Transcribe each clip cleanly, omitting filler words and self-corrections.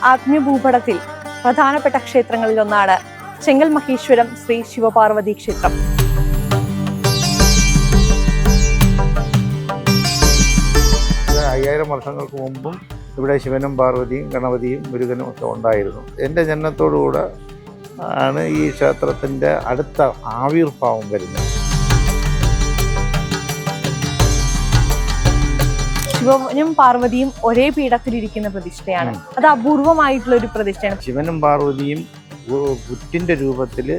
ആത്മീയ ഭൂപടത്തിൽ പ്രധാനപ്പെട്ട ക്ഷേത്രങ്ങളിലൊന്നാണ് ചെങ്കൽ മഹേശ്വരം ശ്രീ ശിവപാർവതി ക്ഷേത്രം. വർഷങ്ങൾക്ക് മുമ്പും ഇവിടെ ശിവനും പാർവതിയും ഗണപതിയും മുരുകനും ഒക്കെ ഉണ്ടായിരുന്നു. എൻ്റെ ജനനത്തോടുകൂടെ ആണ് ഈ ക്ഷേത്രത്തിൻ്റെ അടുത്ത ആവിർഭാവം വരുന്നത്. ശിവനും പാർവതിയും ഒരേ പീഠത്തിലിരിക്കുന്ന പ്രതിഷ്ഠയാണ്. അത് അപൂർവമായിട്ടുള്ള ഒരു പ്രതിഷ്ഠയാണ്. ശിവനും പാർവതിയും പുറ്റിൻ്റെ രൂപത്തിൽ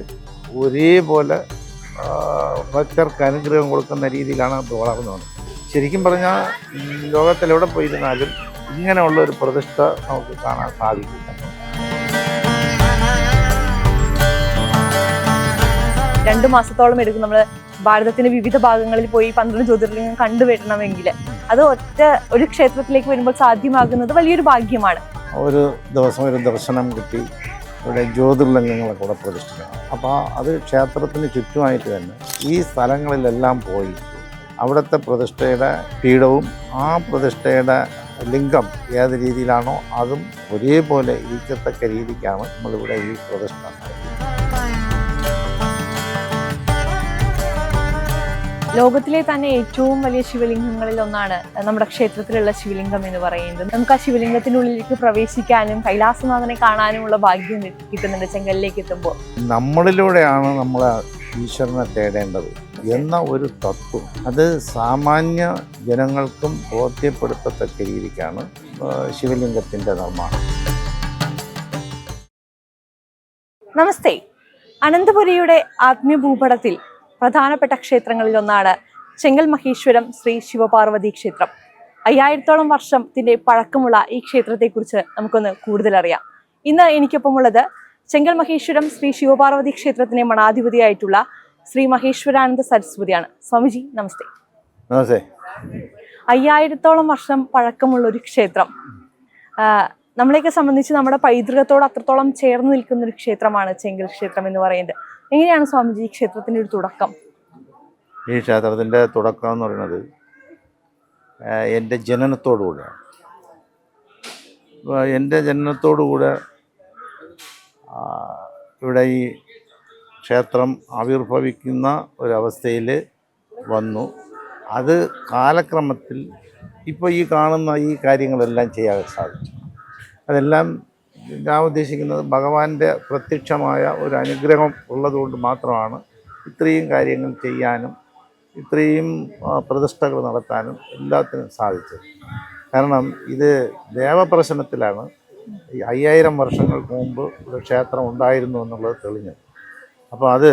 ഒരേപോലെ ഭക്തർക്ക് അനുഗ്രഹം കൊടുക്കുന്ന രീതിയിലാണ് അത് വളർന്നു വന്നത്. ശരിക്കും പറഞ്ഞാൽ ലോകത്തിലെവിടെ പോയിരുന്നാലും ഇങ്ങനെയുള്ള ഒരു പ്രതിഷ്ഠ നമുക്ക് കാണാൻ സാധിക്കും. രണ്ടു മാസത്തോളം എടുക്കും നമ്മൾ ഭാരതത്തിന്റെ വിവിധ ഭാഗങ്ങളിൽ പോയി 12 ജ്യോതിർലിംഗം കണ്ടുവരണമെങ്കിൽ. അത് ഒരു ക്ഷേത്രത്തിലേക്ക് വരുമ്പോൾ സാധ്യമാകുന്നത് വലിയൊരു ഭാഗ്യമാണ്. ഒരു ദിവസം ഒരു ദർശനം കിട്ടി ഇവിടെ ജ്യോതിർലിംഗങ്ങളെ കൂടെ പ്രതിഷ്ഠിക്കണം. അപ്പോൾ അത് ക്ഷേത്രത്തിന് ചുറ്റുമായിട്ട് തന്നെ ഈ സ്ഥലങ്ങളിലെല്ലാം പോയി അവിടുത്തെ പ്രതിഷ്ഠയുടെ പീഠവും ആ പ്രതിഷ്ഠയുടെ ലിംഗം ഏത് രീതിയിലാണോ അതും ഒരേപോലെ ഇരിക്കത്തക്ക രീതിക്കാണ് നമ്മളിവിടെ ഈ പ്രതിഷ്ഠ. ലോകത്തിലെ തന്നെ ഏറ്റവും വലിയ ശിവലിംഗങ്ങളിൽ ഒന്നാണ് നമ്മുടെ ക്ഷേത്രത്തിലുള്ള ശിവലിംഗം എന്ന് പറയുന്നത്. നമുക്ക് ആ ശിവലിംഗത്തിനുള്ളിലേക്ക് പ്രവേശിക്കാനും കൈലാസനാഥനെ കാണാനുമുള്ള ഭാഗ്യം കിട്ടുന്നുണ്ട് ചെങ്കലിലേക്ക് എത്തുമ്പോൾ. നമ്മളിലൂടെയാണ് നമ്മൾ ഈശ്വരനെ തേടേണ്ടത് എന്ന ഒരു തത്വം അത് സാമാന്യ ജനങ്ങൾക്കും ബോധ്യപ്പെടുത്തത്തക്ക രീതിക്കാണ് ശിവലിംഗത്തിൻ്റെ നിർമ്മാണം. നമസ്തേ. അനന്തപുരിയുടെ ആത്മീയ ഭൂപടത്തിൽ പ്രധാനപ്പെട്ട ക്ഷേത്രങ്ങളിലൊന്നാണ് ചെങ്കൽ മഹേശ്വരം ശ്രീ ശിവപാർവതി ക്ഷേത്രം. 5000-ഓളം വർഷത്തിന്റെ പഴക്കമുള്ള ഈ ക്ഷേത്രത്തെക്കുറിച്ച് നമുക്കൊന്ന് കൂടുതൽ അറിയാം. ഇന്ന് എനിക്കൊപ്പമുള്ളത് ചെങ്കൽ മഹേശ്വരം ശ്രീ ശിവപാർവതി ക്ഷേത്രത്തിലെ മഠാധിപതിയായിട്ടുള്ള ശ്രീ മഹേശ്വരാനന്ദ സരസ്വതിയാണ്. സ്വാമിജി നമസ്തേ. നമസ്തേ. 5000-ഓളം വർഷം പഴക്കമുള്ള ഒരു ക്ഷേത്രം. നമ്മളെയൊക്കെ സംബന്ധിച്ച് നമ്മുടെ പൈതൃകത്തോട് അത്രത്തോളം ചേർന്ന് നിൽക്കുന്ന ഒരു ക്ഷേത്രമാണ് ചെങ്കൽ ക്ഷേത്രം എന്ന് പറയുന്നത്. എങ്ങനെയാണ് സ്വാമിജി ഈ ക്ഷേത്രത്തിൻ്റെ ഒരു തുടക്കം? ഈ ക്ഷേത്രത്തിൻ്റെ തുടക്കം എന്ന് പറയുന്നത് എൻ്റെ ജനനത്തോടുകൂടെയാണ്. എൻ്റെ ജനനത്തോടുകൂടെ ഇവിടെ ഈ ക്ഷേത്രം ആവിർഭവിക്കുന്ന ഒരവസ്ഥയിൽ വന്നു. അത് കാലക്രമത്തിൽ ഇപ്പോൾ ഈ കാണുന്ന ഈ കാര്യങ്ങളെല്ലാം ചെയ്യാൻ സാധിച്ചു. അതെല്ലാം ഞാൻ ഉദ്ദേശിക്കുന്നത് ഭഗവാന്റെ പ്രത്യക്ഷമായ ഒരു അനുഗ്രഹം ഉള്ളതുകൊണ്ട് മാത്രമാണ് ഇത്രയും കാര്യങ്ങൾ ചെയ്യാനും ഇത്രയും പ്രതിഷ്ഠകൾ നടത്താനും എല്ലാത്തിനും സാധിച്ചത്. കാരണം ഇത് ദേവപ്രശ്നത്തിലാണ് 5000 വർഷങ്ങൾക്ക് മുമ്പ് ഒരു ക്ഷേത്രം ഉണ്ടായിരുന്നു എന്നുള്ളത് തെളിഞ്ഞത്. അപ്പോൾ അത്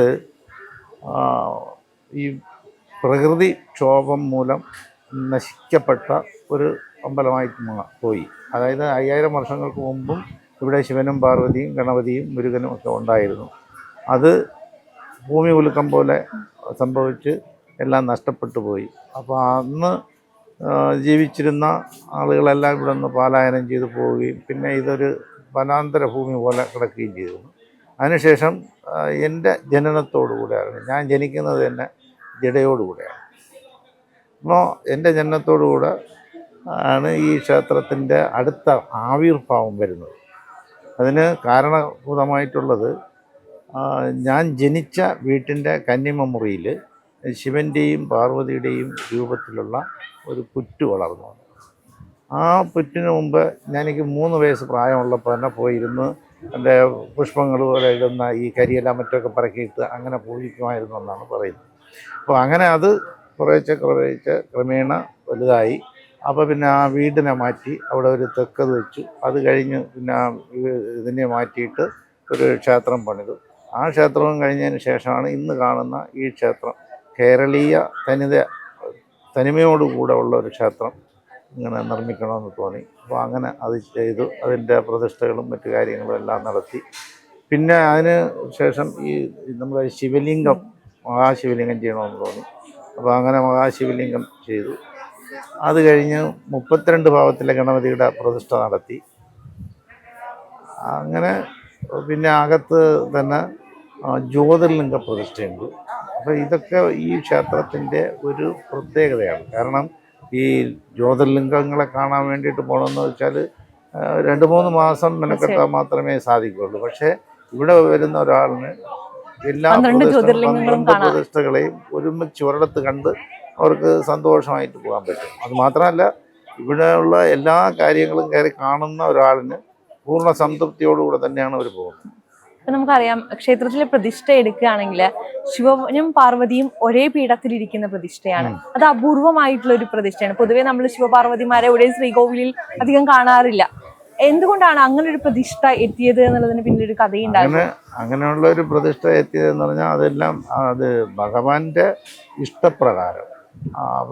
ഈ പ്രകൃതി ക്ഷോഭം മൂലം നശിക്കപ്പെട്ട ഒരു അമ്പലമായി പോയി. അതായത് 5000 വർഷങ്ങൾക്ക് മുമ്പും ഇവിടെ ശിവനും പാർവതിയും ഗണപതിയും മുരുകനും ഒക്കെ ഉണ്ടായിരുന്നു. അത് ഭൂമി ഉലുക്കം പോലെ സംഭവിച്ച് എല്ലാം നഷ്ടപ്പെട്ടു പോയി. അപ്പോൾ അന്ന് ജീവിച്ചിരുന്ന ആളുകളെല്ലാം ഇവിടെ നിന്ന് പലായനം ചെയ്തു പോവുകയും പിന്നെ ഇതൊരു വനാന്തര ഭൂമി പോലെ കിടക്കുകയും ചെയ്തിരുന്നു. അതിനുശേഷം എൻ്റെ ജനനത്തോടുകൂടെയാണ്, ഞാൻ ജനിക്കുന്നത് തന്നെ ജഡയോടുകൂടെയാണ്. അപ്പോൾ എൻ്റെ ജനനത്തോടുകൂടെ ആണ് ഈ ക്ഷേത്രത്തിൻ്റെ അടുത്ത ആവിർഭാവം വരുന്നത്. അതിന് കാരണഭൂതമായിട്ടുള്ളത് ഞാൻ ജനിച്ച വീട്ടിൻ്റെ കന്നിമമുറിയിൽ ശിവൻ്റെയും പാർവതിയുടെയും രൂപത്തിലുള്ള ഒരു പുറ്റ് വളർന്നു. ആ പുറ്റിന് മുമ്പ് എനിക്ക് 3 വയസ്സ് പ്രായമുള്ളപ്പോൾ തന്നെ പോയിരുന്ന് എൻ്റെ പുഷ്പങ്ങൾ പോലെ ഇടുന്ന ഈ കരിയെല്ലാം മറ്റൊക്കെ പറക്കിയിട്ട് അങ്ങനെ പൂജിക്കുമായിരുന്നു എന്നാണ് പറയുന്നത്. അപ്പോൾ അങ്ങനെ അത് കുറേശ്ശെ ക്രമേണ വലുതായി. അപ്പോൾ പിന്നെ ആ വീടിനെ മാറ്റി അവിടെ ഒരു തെക്കത് വെച്ചു. അത് കഴിഞ്ഞ് പിന്നെ ഇതിനെ മാറ്റിയിട്ട് ഒരു ക്ഷേത്രം പണിതു. ആ ക്ഷേത്രവും കഴിഞ്ഞതിന് ശേഷമാണ് ഇന്ന് കാണുന്ന ഈ ക്ഷേത്രം. കേരളീയ തനിമയോടുകൂടെ ഉള്ള ഒരു ക്ഷേത്രം ഇങ്ങനെ നിർമ്മിക്കണമെന്ന് തോന്നി. അപ്പോൾ അങ്ങനെ അത് ചെയ്തു. അതിൻ്റെ പ്രതിഷ്ഠകളും മറ്റു കാര്യങ്ങളും എല്ലാം നടത്തി. പിന്നെ അതിന് ശേഷം ഈ നമ്മുടെ ശിവലിംഗം, മഹാശിവലിംഗം ചെയ്യണമെന്ന് തോന്നി. അപ്പോൾ അങ്ങനെ മഹാശിവലിംഗം ചെയ്തു. അത് കഴിഞ്ഞ് 32 ഭാവത്തിലെ ഗണപതിയുടെ പ്രതിഷ്ഠ നടത്തി. അങ്ങനെ പിന്നെ അകത്ത് തന്നെ ജ്യോതിർലിംഗ പ്രതിഷ്ഠയുണ്ട്. അപ്പോൾ ഇതൊക്കെ ഈ ക്ഷേത്രത്തിൻ്റെ ഒരു പ്രത്യേകതയാണ്. കാരണം ഈ ജ്യോതിർലിംഗങ്ങളെ കാണാൻ വേണ്ടിയിട്ട് പോകണമെന്ന് വെച്ചാൽ 2-3 മാസം മെനക്കെട്ടാൽ മാത്രമേ സാധിക്കുകയുള്ളൂ. പക്ഷേ ഇവിടെ വരുന്ന ഒരാളിന് എല്ലാ 12 പ്രതിഷ്ഠകളെയും ഒരുമിച്ച് ഒരിടത്ത് കണ്ട് അവർക്ക് സന്തോഷമായിട്ട് പോകാൻ പറ്റും. അത് മാത്രമല്ല, ഇവിടെയുള്ള എല്ലാ കാര്യങ്ങളും കയറി കാണുന്ന ഒരാളിന് പൂർണ്ണ സംതൃപ്തിയോടുകൂടെ തന്നെയാണ് അവർ പോകുന്നത്. ഇപ്പൊ നമുക്കറിയാം, ക്ഷേത്രത്തിലെ പ്രതിഷ്ഠ എടുക്കുകയാണെങ്കിൽ ശിവനും പാർവതിയും ഒരേ പീഠത്തിലിരിക്കുന്ന പ്രതിഷ്ഠയാണ്. അത് അപൂർവമായിട്ടുള്ള ഒരു പ്രതിഷ്ഠയാണ്. പൊതുവെ നമ്മൾ ശിവപാർവതിമാരെ ഒരേ ശ്രീകോവിലിൽ അധികം കാണാറില്ല. എന്തുകൊണ്ടാണ് അങ്ങനെ ഒരു പ്രതിഷ്ഠ എത്തിയത് എന്നുള്ളതിന് പിന്നിൽ ഒരു കഥയുണ്ടാകും. അങ്ങനെയുള്ള ഒരു പ്രതിഷ്ഠ എത്തിയതെന്ന് പറഞ്ഞാൽ അതെല്ലാം അത് ഭഗവാന്റെ ഇഷ്ടപ്രകാരം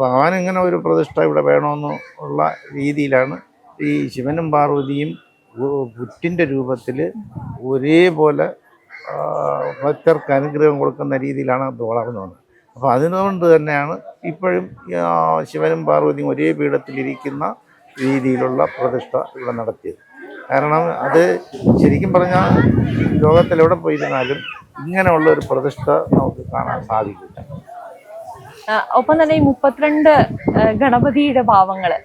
ഭഗവാൻ ഇങ്ങനെ ഒരു പ്രതിഷ്ഠ ഇവിടെ വേണമെന്നുള്ള രീതിയിലാണ് ഈ ശിവനും പാർവതിയും പുറ്റിൻ്റെ രൂപത്തിൽ ഒരേപോലെ ഭക്തർക്ക് അനുഗ്രഹം കൊടുക്കുന്ന രീതിയിലാണ് അത് വളർന്നു വന്നത്. അപ്പോൾ അതുകൊണ്ട് തന്നെയാണ് ഇപ്പോഴും ശിവനും പാർവതിയും ഒരേ പീഠത്തിലിരിക്കുന്ന രീതിയിലുള്ള പ്രതിഷ്ഠ ഇവിടെ നടത്തിയത്. കാരണം അത് ശരിക്കും പറഞ്ഞാൽ ലോകത്തിലെവിടെ പോയിരുന്നാലും ഇങ്ങനെയുള്ള ഒരു പ്രതിഷ്ഠ നമുക്ക് കാണാൻ സാധിക്കില്ല. ഒപ്പം തന്നെ ഈ 32 ഗണപതിയുടെ ഭാവങ്ങള്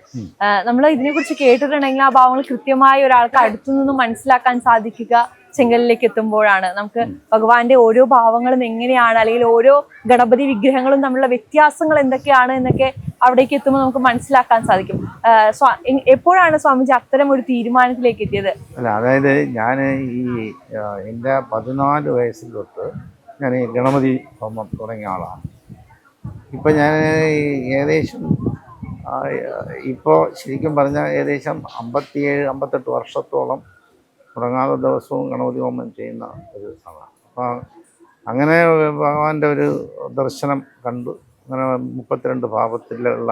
നമ്മൾ ഇതിനെക്കുറിച്ച് കേട്ടിട്ടുണ്ടെങ്കിൽ ആ ഭാവങ്ങൾ കൃത്യമായി ഒരാൾക്ക് അടുത്തു നിന്നും മനസ്സിലാക്കാൻ സാധിക്കുക ചെങ്കലിലേക്ക് എത്തുമ്പോഴാണ്. നമുക്ക് ഭഗവാന്റെ ഓരോ ഭാവങ്ങളും എങ്ങനെയാണ്, അല്ലെങ്കിൽ ഓരോ ഗണപതി വിഗ്രഹങ്ങളും തമ്മിലുള്ള വ്യത്യാസങ്ങൾ എന്തൊക്കെയാണ് എന്നൊക്കെ അവിടേക്ക് എത്തുമ്പോൾ നമുക്ക് മനസ്സിലാക്കാൻ സാധിക്കും. എപ്പോഴാണ് സ്വാമിജി അത്തരം ഒരു തീരുമാനത്തിലേക്ക് എത്തിയത്? അല്ല, അതായത് ഞാൻ എൻ്റെ 14 വയസ്സിൽ തൊട്ട് ഞാൻ ഈ ഗണപതി ഹോമം തുടങ്ങിയ ആളാണ്. ഇപ്പം ഞാൻ ഏകദേശം ഇപ്പോൾ ശരിക്കും പറഞ്ഞാൽ ഏകദേശം 57-58 വർഷത്തോളം തുടങ്ങാതെ ദിവസവും ഗണപതി ഹോമം ചെയ്യുന്ന ഒരു സമയമാണ്. അപ്പോൾ അങ്ങനെ ഭഗവാന്റെ ഒരു ദർശനം കണ്ടു. അങ്ങനെ 32 ഭാവത്തിലുള്ള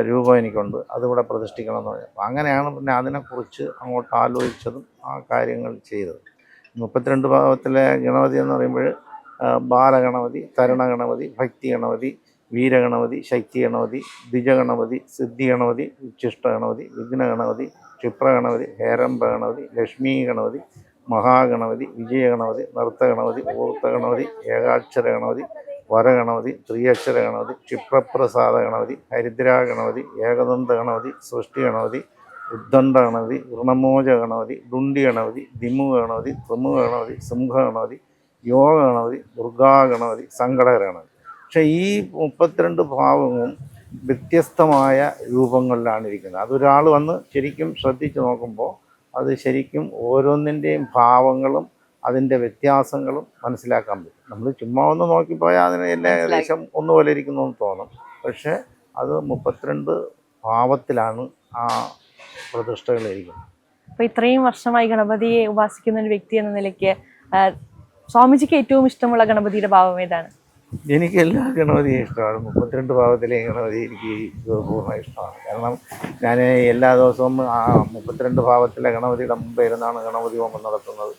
രൂപം എനിക്കുണ്ട്. അതിവിടെ പ്രതിഷ്ഠിക്കണമെന്ന് പറഞ്ഞു. അപ്പോൾ അങ്ങനെയാണ് പിന്നെ അതിനെക്കുറിച്ച് അങ്ങോട്ട് ആലോചിച്ചതും ആ കാര്യങ്ങൾ ചെയ്തത്. 32 ഭാവത്തിലെ ഗണപതി എന്ന് പറയുമ്പോൾ ബാലഗണപതി, തരുണഗണപതി, ഭക്തി ഗണപതി, വീരഗണപതി, ശക്തി ഗണപതി, ദ്വിജഗണപതി, സിദ്ധി ഗണപതി, ഉച്ഛിഷ്ട ഗണപതി, വിഘ്ന ഗണപതി, ക്ഷിപ്രഗണപതി, ഹേരംബ ഗണപതി, ലക്ഷ്മി ഗണപതി, മഹാഗണപതി, വിജയഗണപതി, നർത്തഗണപതി, ഊർത്തഗണപതി, ഏകാക്ഷര ഗണപതി, വരഗണപതി, ത്രിയക്ഷര ഗണപതി, ക്ഷിപ്രപ്രസാദ ഗണപതി, ഹരിദ്രാ ഗണപതി, ഏകദന്ത ഗണപതി, സൃഷ്ടി ഗണപതി, ഉദ്ദണ്ഡ ഗണപതി, ഋണമോച ഗണപതി, ഡുണ്ടി ഗണപതി, ദിമു ഗണപതി, ത്രിമുഖ ഗണപതി, സിംഹ ഗണപതി, യോഗ ഗണപതി, ദുർഗാ ഗണപതി, സങ്കടഹര ഗണപതി. പക്ഷേ ഈ 32 ഭാവവും വ്യത്യസ്തമായ രൂപങ്ങളിലാണ് ഇരിക്കുന്നത്. അതൊരാൾ വന്ന് ശരിക്കും ശ്രദ്ധിച്ച് നോക്കുമ്പോൾ അത് ശരിക്കും ഓരോന്നിൻ്റെയും ഭാവങ്ങളും അതിൻ്റെ വ്യത്യാസങ്ങളും മനസ്സിലാക്കാൻ പറ്റും. നമ്മൾ ചുമ്മാ ഒന്ന് നോക്കിപ്പോയാൽ അതിന് എല്ലാം ഏകദേശം ഒന്നുപോലെ ഇരിക്കുന്നു എന്ന് തോന്നും. പക്ഷേ അത് 32 ഭാവത്തിലാണ് ആ പ്രതിഷ്ഠകളിരിക്കുന്നത്. അപ്പോൾ ഇത്രയും വർഷമായി ഗണപതിയെ ഉപാസിക്കുന്ന ഒരു വ്യക്തി എന്ന നിലയ്ക്ക് സ്വാമിജിക്ക് ഏറ്റവും ഇഷ്ടമുള്ള ഗണപതിയുടെ ഭാവം ഏതാണ്? എനിക്ക് എല്ലാ ഗണപതിയും ഇഷ്ടമാണ്. 32 ഭാവത്തിലെ ഗണപതി എനിക്ക് പൂർണ്ണ ഇഷ്ടമാണ്. കാരണം ഞാൻ എല്ലാ ദിവസവും ആ 32 ഭാവത്തിലെ ഗണപതിയുടെ മുമ്പ് ഇരുന്നാണ് ഗണപതി ഹോമം നടത്തുന്നത്.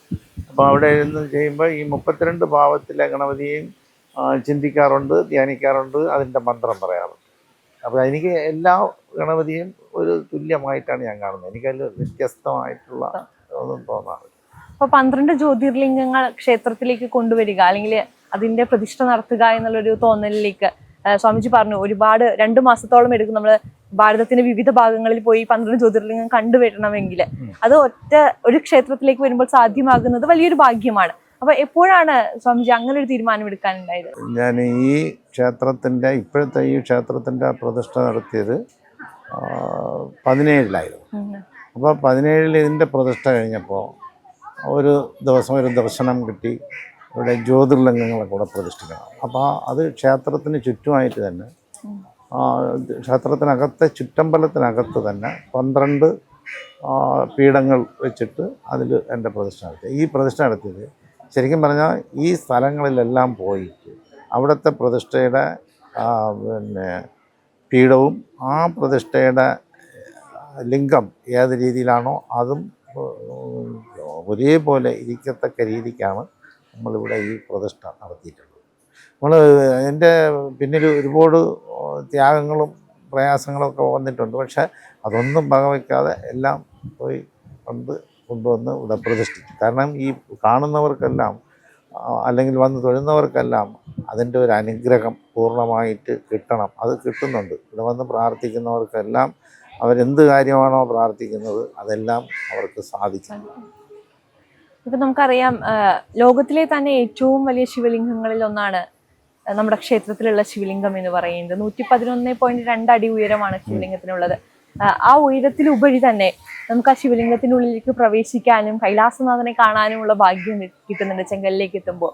അപ്പോൾ അവിടെ ഇരുന്ന് ചെയ്യുമ്പോൾ ഈ 32 ഭാവത്തിലെ ഗണപതിയെയും ചിന്തിക്കാറുണ്ട്, ധ്യാനിക്കാറുണ്ട്, അതിൻ്റെ മന്ത്രം പറയാറുണ്ട്. അപ്പോൾ എനിക്ക് എല്ലാ ഗണപതിയും ഒരു തുല്യമായിട്ടാണ് ഞാൻ കാണുന്നത്. എനിക്കതിൽ വ്യത്യസ്തമായിട്ടുള്ള ഒന്നും തോന്നാറില്ല. അപ്പോൾ 12 ജ്യോതിർലിംഗങ്ങൾ ക്ഷേത്രത്തിലേക്ക് കൊണ്ടുവരിക, അല്ലെങ്കിൽ അതിന്റെ പ്രതിഷ്ഠ നടത്തുക എന്നുള്ളൊരു തോന്നലിലേക്ക് സ്വാമിജി പറഞ്ഞു. ഒരുപാട് 2 മാസത്തോളം എടുക്കും നമ്മൾ ഭാരതത്തിന്റെ വിവിധ ഭാഗങ്ങളിൽ പോയി 12 ജ്യോതിർലിംഗം കണ്ടുവരണമെങ്കിൽ. അത് ഒരു ക്ഷേത്രത്തിലേക്ക് വരുമ്പോൾ സാധ്യമാകുന്നത് വലിയൊരു ഭാഗ്യമാണ്. അപ്പൊ എപ്പോഴാണ് സ്വാമിജി അങ്ങനെ ഒരു തീരുമാനം എടുക്കാനുണ്ടായത്? ഞാൻ ഈ ക്ഷേത്രത്തിന്റെ ഇപ്പോഴത്തെ ഈ ക്ഷേത്രത്തിന്റെ പ്രതിഷ്ഠ നടത്തിയത് 17-ലായിരുന്നു. അപ്പോൾ 17-ൽ ഇതിന്റെ പ്രതിഷ്ഠ കഴിഞ്ഞപ്പോൾ ഒരു ദിവസം ഒരു ദർശനം കിട്ടി. ഇവിടെ ജ്യോതിർലിംഗങ്ങളെ കൂടെ പ്രതിഷ്ഠിക്കണം. അപ്പോൾ അത് ക്ഷേത്രത്തിന് ചുറ്റുമായിട്ട് തന്നെ ക്ഷേത്രത്തിനകത്തെ ചുറ്റമ്പലത്തിനകത്ത് തന്നെ 12 പീഠങ്ങൾ വെച്ചിട്ട് അതിൽ എൻ്റെ പ്രതിഷ്ഠ നടത്തി. ഈ പ്രതിഷ്ഠ നടത്തിയത് ശരിക്കും പറഞ്ഞാൽ ഈ സ്ഥലങ്ങളിലെല്ലാം പോയിട്ട് അവിടുത്തെ പ്രതിഷ്ഠയുടെ പിന്നെ പീഠവും ആ പ്രതിഷ്ഠയുടെ ലിംഗം ഏത് രീതിയിലാണോ അതും ഒരേപോലെ ഇരിക്കത്തക്ക രീതിക്കാണ് നമ്മളിവിടെ ഈ പ്രതിഷ്ഠ നടത്തിയിട്ടുള്ളത്. നമ്മൾ എൻ്റെ പിന്നിൽ ഒരുപാട് ത്യാഗങ്ങളും പ്രയാസങ്ങളൊക്കെ വന്നിട്ടുണ്ട്. പക്ഷേ അതൊന്നും വകവയ്ക്കാതെ എല്ലാം പോയി കൊണ്ടുവന്ന് ഇവിടെ പ്രതിഷ്ഠിച്ചു. കാരണം ഈ കാണുന്നവർക്കെല്ലാം അല്ലെങ്കിൽ വന്ന് തൊഴുന്നവർക്കെല്ലാം അതിൻ്റെ ഒരു അനുഗ്രഹം പൂർണ്ണമായിട്ട് കിട്ടണം. അത് കിട്ടുന്നുണ്ട്. ഇവിടെ വന്ന് പ്രാർത്ഥിക്കുന്നവർക്കെല്ലാം അവരെന്ത് കാര്യമാണോ പ്രാർത്ഥിക്കുന്നത് അതെല്ലാം അവർക്ക് സാധിക്കും. ഇപ്പൊ നമുക്കറിയാം ലോകത്തിലെ തന്നെ ഏറ്റവും വലിയ ശിവലിംഗങ്ങളിൽ ഒന്നാണ് നമ്മുടെ ക്ഷേത്രത്തിലുള്ള ശിവലിംഗം എന്ന് പറയുന്നത്. 111.2 അടി ഉയരമാണ് ശിവലിംഗത്തിനുള്ളത്. ആ ഉയരത്തിലുപരി തന്നെ നമുക്ക് ആ ശിവലിംഗത്തിനുള്ളിലേക്ക് പ്രവേശിക്കാനും കൈലാസനാഥനെ കാണാനുമുള്ള ഭാഗ്യം കിട്ടുന്നുണ്ട് ചെങ്കലിലേക്ക് എത്തുമ്പോൾ.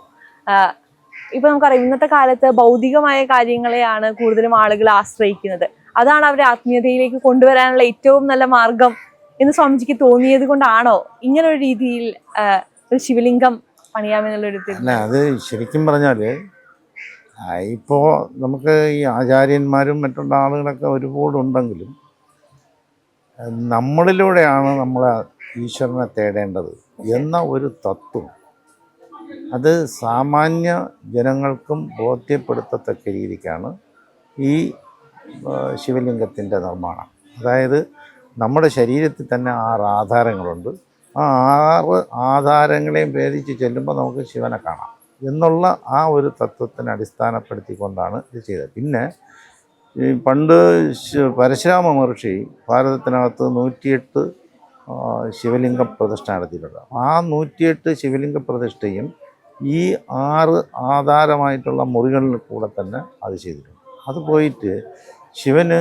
ഇപ്പൊ നമുക്കറിയാം ഇന്നത്തെ കാലത്ത് ഭൗതികമായ കാര്യങ്ങളെയാണ് കൂടുതലും ആളുകൾ ആശ്രയിക്കുന്നത്. അതാണ് അവരെ ആത്മീയതയിലേക്ക് കൊണ്ടുവരാനുള്ള ഏറ്റവും നല്ല മാർഗം എന്ന് സ്വാമിജിക്ക് തോന്നിയത് കൊണ്ടാണോ ഇങ്ങനെ ഒരു രീതിയിൽ ഒരു ശിവലിംഗം പണിയാമെന്നുള്ളൊരു അല്ല, അത് ശരിക്കും പറഞ്ഞാൽ ഇപ്പോൾ നമുക്ക് ഈ ആചാര്യന്മാരും മറ്റുള്ള ആളുകളൊക്കെ ഒരുപാടുണ്ടെങ്കിലും നമ്മളിലൂടെയാണ് നമ്മൾ ഈശ്വരനെ തേടേണ്ടത് എന്ന ഒരു തത്വം അത് സാമാന്യ ജനങ്ങൾക്കും ബോധ്യപ്പെടുത്തത്തക്ക രീതിക്കാണ് ഈ ശിവലിംഗത്തിൻ്റെ നിർമ്മാണം. അതായത് നമ്മുടെ ശരീരത്തിൽ തന്നെ 6 ആധാരങ്ങളുണ്ട്. ആ 6 ആധാരങ്ങളെയും ഭേദിച്ച് ചെല്ലുമ്പോൾ നമുക്ക് ശിവനെ കാണാം എന്നുള്ള ആ ഒരു തത്വത്തിനെ അടിസ്ഥാനപ്പെടുത്തിക്കൊണ്ടാണ് ഇത് ചെയ്തത്. പിന്നെ ഈ പണ്ട് പരശുരാമ മഹർഷി ഭാരതത്തിനകത്ത് 108 ശിവലിംഗ പ്രതിഷ്ഠ നടത്തിയിട്ടുണ്ട്. ആ 108 ശിവലിംഗ പ്രതിഷ്ഠയും ഈ 6 ആധാരമായിട്ടുള്ള മുറികളിൽ കൂടെ തന്നെ അത് ചെയ്തിട്ടുണ്ട്. അത് പോയിട്ട് ശിവന്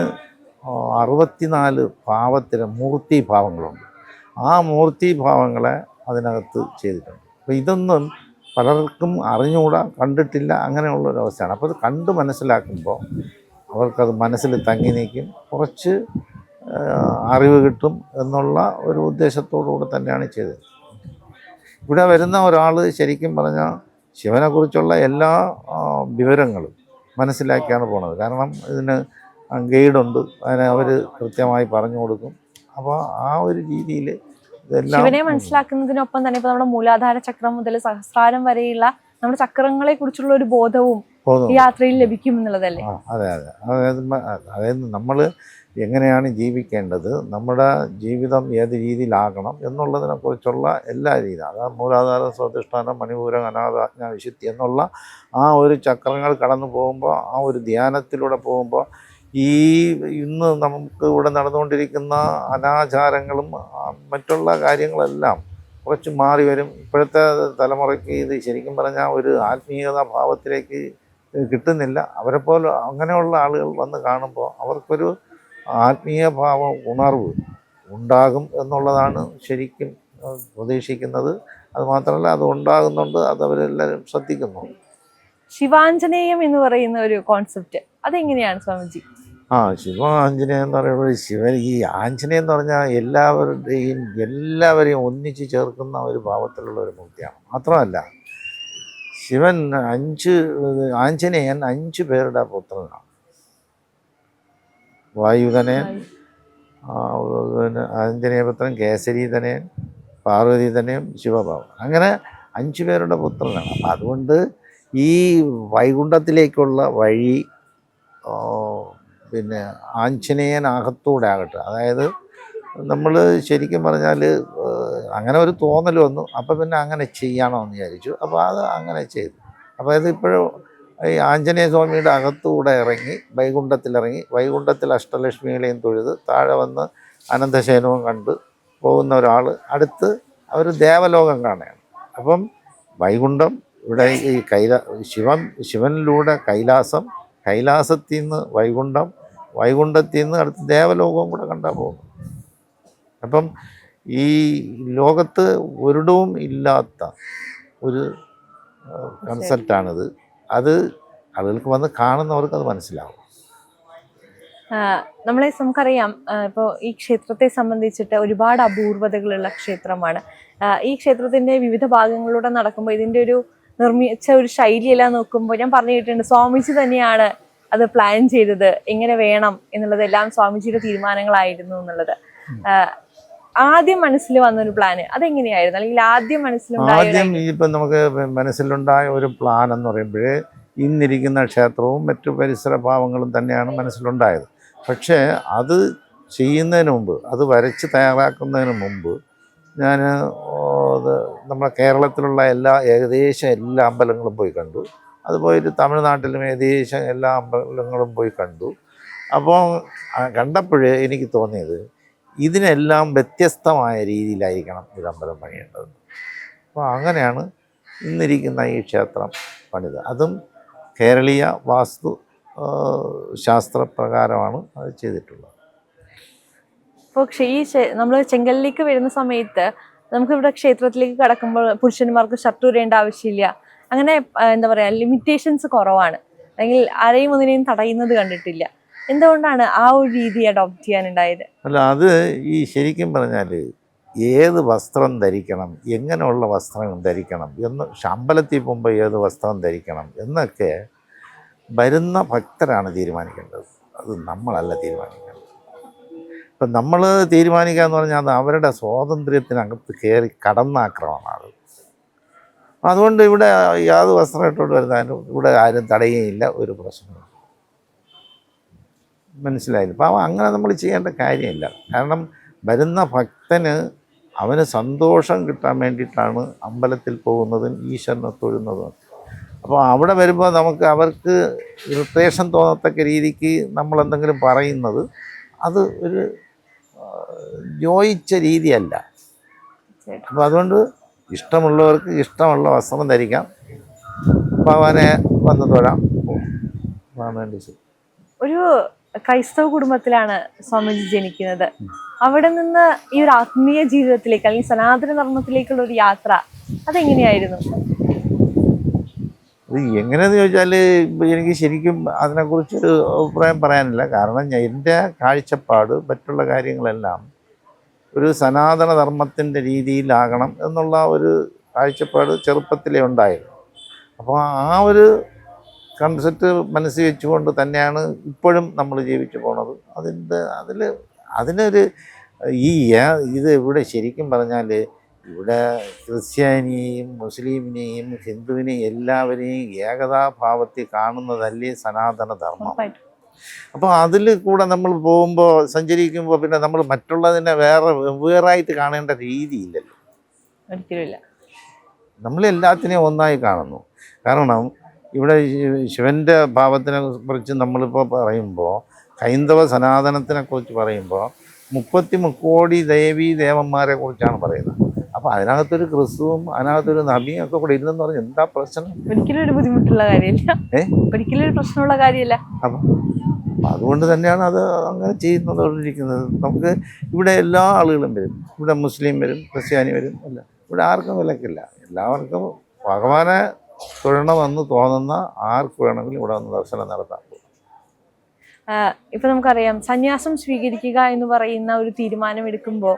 64 ഭാവത്തിന് മൂർത്തി ഭാവങ്ങളുണ്ട്. ആ മൂർത്തി ഭാവങ്ങളെ അതിനകത്ത് ചെയ്തിട്ടുണ്ട്. അപ്പോൾ ഇതൊന്നും പലർക്കും അറിഞ്ഞുകൂടാ, കണ്ടിട്ടില്ല, അങ്ങനെയുള്ളൊരവസ്ഥയാണ്. അപ്പോൾ അത് കണ്ട് മനസ്സിലാക്കുമ്പോൾ അവർക്കത് മനസ്സിൽ തങ്ങി നിൽക്കും, കുറച്ച് അറിവ് കിട്ടും എന്നുള്ള ഒരു ഉദ്ദേശത്തോടുകൂടെ തന്നെയാണ് ചെയ്തത്. ഇവിടെ വരുന്ന ഒരാൾ ശരിക്കും പറഞ്ഞാൽ ശിവനെക്കുറിച്ചുള്ള എല്ലാ വിവരങ്ങളും മനസ്സിലാക്കിയാണ് പോണത്. കാരണം ഇതിന് ഗൈഡുണ്ട്, അതിനെ അവർ കൃത്യമായി പറഞ്ഞു കൊടുക്കും. അപ്പോൾ ആ ഒരു രീതിയിൽ ശിവനെ മനസ്സിലാക്കുന്നതിനൊപ്പം തന്നെ ഇപ്പൊ നമ്മുടെ മൂലാധാര ചക്രം മുതൽ സഹസ്രാരം വരെയുള്ള നമ്മുടെ ചക്രങ്ങളെ കുറിച്ചുള്ള ഒരു ബോധവും ഈ യാത്രയിൽ ലഭിക്കും എന്നുള്ളതല്ലേ? അതെ അതെ. അതായത് നമ്മൾ എങ്ങനെയാണ് ജീവിക്കേണ്ടത്, നമ്മുടെ ജീവിതം ഏത് രീതിയിലാകണം എന്നുള്ളതിനെ കുറിച്ചുള്ള എല്ലാ രീതിയും, അതായത് മൂലാധാരം, സ്വാധിഷ്ഠാനം, മണിപൂരം, അനാഥാജ്ഞ, വിശുദ്ധി എന്നുള്ള ആ ഒരു ചക്രങ്ങൾ കടന്നു പോകുമ്പോൾ, ആ ഒരു ധ്യാനത്തിലൂടെ പോകുമ്പോൾ ഈ ഇന്ന് നമുക്ക് ഇവിടെ നടന്നുകൊണ്ടിരിക്കുന്ന അനാചാരങ്ങളും മറ്റുള്ള കാര്യങ്ങളെല്ലാം കുറച്ച് മാറി വരും. ഇപ്പോഴത്തെ തലമുറയ്ക്ക് ഇത് ശരിക്കും പറഞ്ഞാൽ ഒരു ആത്മീയത ഭാവത്തിലേക്ക് കിട്ടുന്നില്ല. അവരെപ്പോലെ അങ്ങനെയുള്ള ആളുകൾ വന്ന് കാണുമ്പോൾ അവർക്കൊരു ആത്മീയ ഭാവം ഉണർവ് ഉണ്ടാകും എന്നുള്ളതാണ് ശരിക്കും പ്രതീക്ഷിക്കുന്നത്. അതുമാത്രമല്ല, അത് ഉണ്ടാകുന്നുണ്ട്, അത് അവരെല്ലാവരും ശ്രദ്ധിക്കുന്നു. ശിവാഞ്ജനേയം എന്ന് പറയുന്ന ഒരു കോൺസെപ്റ്റ് അതെങ്ങനെയാണ് സ്വാമിജി? ശിവാഞ്ജനേയം എന്ന് പറയുമ്പോൾ ശിവൻ ഈ ആഞ്ജനേയം എന്ന് പറഞ്ഞാൽ എല്ലാവരെയും ഒന്നിച്ച് ചേർക്കുന്ന ഒരു ഭാവത്തിലുള്ള ഒരു മൂർത്തിയാണ്. മാത്രമല്ല ശിവൻ ആഞ്ജനേയൻ 5 പേരുടെ പുത്രനാണ്. വായുധനയൻ, ആഞ്ജനേയപുത്രൻ, കേസരീധനയൻ, പാർവതീധനയൻ, ശിവഭാവൻ, അങ്ങനെ 5 പേരുടെ പുത്രനാണ്. അപ്പം അതുകൊണ്ട് ഈ വൈകുണ്ഠത്തിലേക്കുള്ള വഴി പിന്നെ ആഞ്ജനേയൻ അകത്തൂടെ ആകട്ടെ, അതായത് നമ്മൾ ശരിക്കും പറഞ്ഞാൽ അങ്ങനെ ഒരു തോന്നൽ വന്നു. അപ്പോൾ പിന്നെ അങ്ങനെ ചെയ്യണമെന്ന് വിചാരിച്ചു. അപ്പോൾ അത് അങ്ങനെ ചെയ്തു. അപ്പോൾ അത് ഇപ്പോഴും ഈ ആഞ്ജനേയ സ്വാമിയുടെ അകത്തൂടെ ഇറങ്ങി വൈകുണ്ഠത്തിലിറങ്ങി വൈകുണ്ഠത്തിൽ അഷ്ടലക്ഷ്മികളെയും തൊഴുത് താഴെ വന്ന് അനന്തശയനവും കണ്ട് പോകുന്ന ഒരാൾ അടുത്ത് അവർ ദേവലോകം കാണുകയാണ്. അപ്പം വൈകുണ്ഠം, ഇവിടെ ഈ ശിവനിലൂടെ കൈലാസം, കൈലാസത്തിൽ നിന്ന് വൈകുണ്ഠം, വൈകുണ്ഠത്തിൽ നിന്ന് അടുത്ത് ദേവലോകവും കൂടെ കണ്ടാൽ പോകുന്നു. അപ്പം ഈ ലോകത്ത് ഒരിടവും ഇല്ലാത്ത ഒരു കൺസെപ്റ്റാണിത്. അത് ആളുകൾക്ക് വന്ന് കാണുന്നവർക്ക് അത് മനസ്സിലാവും. നമുക്കറിയാം ഇപ്പോൾ ഈ ക്ഷേത്രത്തെ സംബന്ധിച്ചിട്ട് ഒരുപാട് അപൂർവതകളുള്ള ക്ഷേത്രമാണ്. ഈ ക്ഷേത്രത്തിന്റെ വിവിധ ഭാഗങ്ങളിലൂടെ നടക്കുമ്പോൾ ഇതിന്റെ ഒരു നിർമ്മിച്ച ഒരു ശൈലിയെല്ലാം നോക്കുമ്പോൾ ഞാൻ പറഞ്ഞു കേട്ടിട്ടുണ്ട് സ്വാമിജി തന്നെയാണ് അത് പ്ലാൻ ചെയ്തത്, എങ്ങനെ വേണം എന്നുള്ളതെല്ലാം സ്വാമിജിയുടെ തീരുമാനങ്ങളായിരുന്നു എന്നുള്ളത്. ആദ്യം മനസ്സിൽ വന്നൊരു പ്ലാന് അതെങ്ങനെയായിരുന്നു? അല്ലെങ്കിൽ ആദ്യം ഇപ്പം നമുക്ക് മനസ്സിലുണ്ടായ ഒരു പ്ലാൻ എന്ന് പറയുമ്പോഴേ ഇന്നിരിക്കുന്ന ക്ഷേത്രവും മറ്റു പരിസര ഭാവങ്ങളും തന്നെയാണ് മനസ്സിലുണ്ടായത്. പക്ഷേ അത് ചെയ്യുന്നതിന് മുമ്പ്, അത് വരച്ച് തയ്യാറാക്കുന്നതിന് മുമ്പ് ഞാൻ നമ്മുടെ കേരളത്തിലുള്ള ഏകദേശം എല്ലാ അമ്പലങ്ങളും പോയി കണ്ടു. അതുപോയിട്ട് തമിഴ്നാട്ടിലും ഏകദേശം എല്ലാ അമ്പലങ്ങളും പോയി കണ്ടു. അപ്പോൾ കണ്ടപ്പോൾ എനിക്ക് തോന്നിയത് ഇതിനെല്ലാം വ്യത്യസ്തമായ രീതിയിലായിരിക്കണം ഇത് അമ്പലം പണിയേണ്ടത്. അപ്പോൾ അങ്ങനെയാണ് ഇന്നിരിക്കുന്ന ഈ ക്ഷേത്രം പണിത്. അതും കേരളീയ വാസ്തു ശാസ്ത്രപ്രകാരമാണ് അത് ചെയ്തിട്ടുള്ളത്. പക്ഷേ നമ്മൾ ചെങ്കലിലേക്ക് വരുന്ന സമയത്ത് നമുക്കിവിടെ ക്ഷേത്രത്തിലേക്ക് കടക്കുമ്പോൾ പുരുഷന്മാർക്ക് ഷർട്ട് ഊരേണ്ട ആവശ്യമില്ല. അങ്ങനെ എന്താ പറയുക, ലിമിറ്റേഷൻസ് കുറവാണ്. അല്ലെങ്കിൽ ആരെയും ഒന്നിനെയും തടയുന്നത് കണ്ടിട്ടില്ല. എന്തുകൊണ്ടാണ് ആ ഒരു രീതി അഡോപ്റ്റ് ചെയ്യാനുണ്ടായത്? അല്ല, അത് ഈ ശരിക്കും പറഞ്ഞാൽ ഏത് വസ്ത്രം ധരിക്കണം, എങ്ങനെയുള്ള വസ്ത്രം ധരിക്കണം എന്ന്, അമ്പലത്തിൽ പോകുമ്പോൾ ഏത് വസ്ത്രം ധരിക്കണം എന്നൊക്കെ വരുന്ന ഭക്തരാണ് തീരുമാനിക്കേണ്ടത്. അത് നമ്മളല്ല തീരുമാനിക്കേണ്ടത്. ഇപ്പം നമ്മൾ തീരുമാനിക്കുക എന്ന് പറഞ്ഞാൽ അത് അവരുടെ സ്വാതന്ത്ര്യത്തിനകത്ത് കയറി കടന്നാക്രമണമാണ്. അതുകൊണ്ട് ഇവിടെ യാതൊരു വസ്ത്രം ഇട്ടുകൊണ്ട് വരുന്നതിനും ഇവിടെ ആരും തടയുകയില്ല, ഒരു പ്രശ്നവും. മനസ്സിലായില്ല. അപ്പം അങ്ങനെ നമ്മൾ ചെയ്യേണ്ട കാര്യമില്ല. കാരണം വരുന്ന ഭക്തന് അവന് സന്തോഷം കിട്ടാൻ വേണ്ടിയിട്ടാണ് അമ്പലത്തിൽ പോകുന്നതും ഈശ്വരനെ തൊഴുന്നതും. അപ്പോൾ അവിടെ വരുമ്പോൾ നമുക്ക് അവർക്ക് ഇറിറ്റേഷൻ തോന്നത്തക്ക രീതിക്ക് നമ്മളെന്തെങ്കിലും പറയുന്നത് അത് ഒരു യോജിച്ച രീതിയല്ല. അപ്പോൾ അതുകൊണ്ട് ഇഷ്ടമുള്ളവർക്ക് ഇഷ്ടമുള്ള വസ്ത്രം ധരിക്കാം, ഭഗവാനെ വന്ന് തൊഴാം. വേണ്ടി ഒരു ക്രൈസ്തവ കുടുംബത്തിലാണ് സ്വാമിജി ജനിക്കുന്നത്. അവിടെ നിന്ന് ഈ ഒരു ആത്മീയ ജീവിതത്തിലേക്ക് അല്ലെങ്കിൽ സനാതന ധർമ്മത്തിലേക്കുള്ള ഒരു യാത്ര അതെങ്ങനെയായിരുന്നു? അത് എങ്ങനെയാന്ന് ചോദിച്ചാൽ എനിക്ക് ശരിക്കും അതിനെക്കുറിച്ചൊരു അഭിപ്രായം പറയാനില്ല. കാരണം എൻ്റെ കാഴ്ചപ്പാട് മറ്റുള്ള കാര്യങ്ങളെല്ലാം ഒരു സനാതന ധർമ്മത്തിൻ്റെ രീതിയിലാകണം എന്നുള്ള ഒരു കാഴ്ചപ്പാട് ചെറുപ്പത്തിലേ ഉണ്ടായിരുന്നു. അപ്പോൾ ആ ഒരു കൺസെപ്റ്റ് മനസ്സിൽ വെച്ചുകൊണ്ട് തന്നെയാണ് ഇപ്പോഴും നമ്മൾ ജീവിച്ചു പോണത്. അതിനൊരു ഇത് ഇവിടെ ശരിക്കും പറഞ്ഞാൽ ഇവിടെ ക്രിസ്ത്യാനിയെയും മുസ്ലിമിനെയും ഹിന്ദുവിനെയും എല്ലാവരെയും ഏകതാഭാവത്തിൽ കാണുന്നതല്ലേ സനാതന ധർമ്മം. അപ്പോൾ അതിൽ കൂടെ നമ്മൾ പോകുമ്പോൾ സഞ്ചരിക്കുമ്പോൾ പിന്നെ നമ്മൾ മറ്റുള്ളതിനെ വേറായിട്ട് കാണേണ്ട രീതിയില്ലല്ലോ. ഒരിക്കലുമില്ല. നമ്മളെല്ലാത്തിനെയും ഒന്നായി കാണുന്നു. കാരണം ഇവിടെ ശിവൻ്റെ ഭാവത്തിനെ കുറിച്ച് നമ്മളിപ്പോൾ പറയുമ്പോൾ, ഹൈന്ദവ സനാതനത്തിനെക്കുറിച്ച് പറയുമ്പോൾ 30 കോടി ദേവീ ദേവന്മാരെ കുറിച്ചാണ് പറയുന്നത്. അപ്പോൾ അതിനകത്തൊരു ക്രിസ്തുവും അതിനകത്തൊരു നബിയും ഒക്കെ കൂടെ ഇല്ലെന്ന് പറഞ്ഞാൽ എന്താ പ്രശ്നം? ഒരിക്കലും ഒരു ബുദ്ധിമുട്ടുള്ള കാര്യമില്ല, ഒരിക്കലും ഒരു പ്രശ്നമുള്ള കാര്യമില്ല. അപ്പം അതുകൊണ്ട് തന്നെയാണ് അത് അങ്ങനെ ചെയ്യുന്നതോണ്ടിരിക്കുന്നത്. നമുക്ക് ഇവിടെ എല്ലാ ആളുകളും വരും. ഇവിടെ മുസ്ലിം വരും, ക്രിസ്ത്യാനി വരും, അല്ല ഇവിടെ ആർക്കും വിലക്കില്ല. എല്ലാവർക്കും ഭഗവാനെ തൊഴണമെന്ന് തോന്നുന്ന ആർക്ക് വേണമെങ്കിലും ഇവിടെ വന്ന് ദർശനം നടത്താം. ഇപ്പൊ നമുക്കറിയാം, സന്യാസം സ്വീകരിക്കുക എന്ന് പറയുന്ന ഒരു തീരുമാനം എടുക്കുമ്പോൾ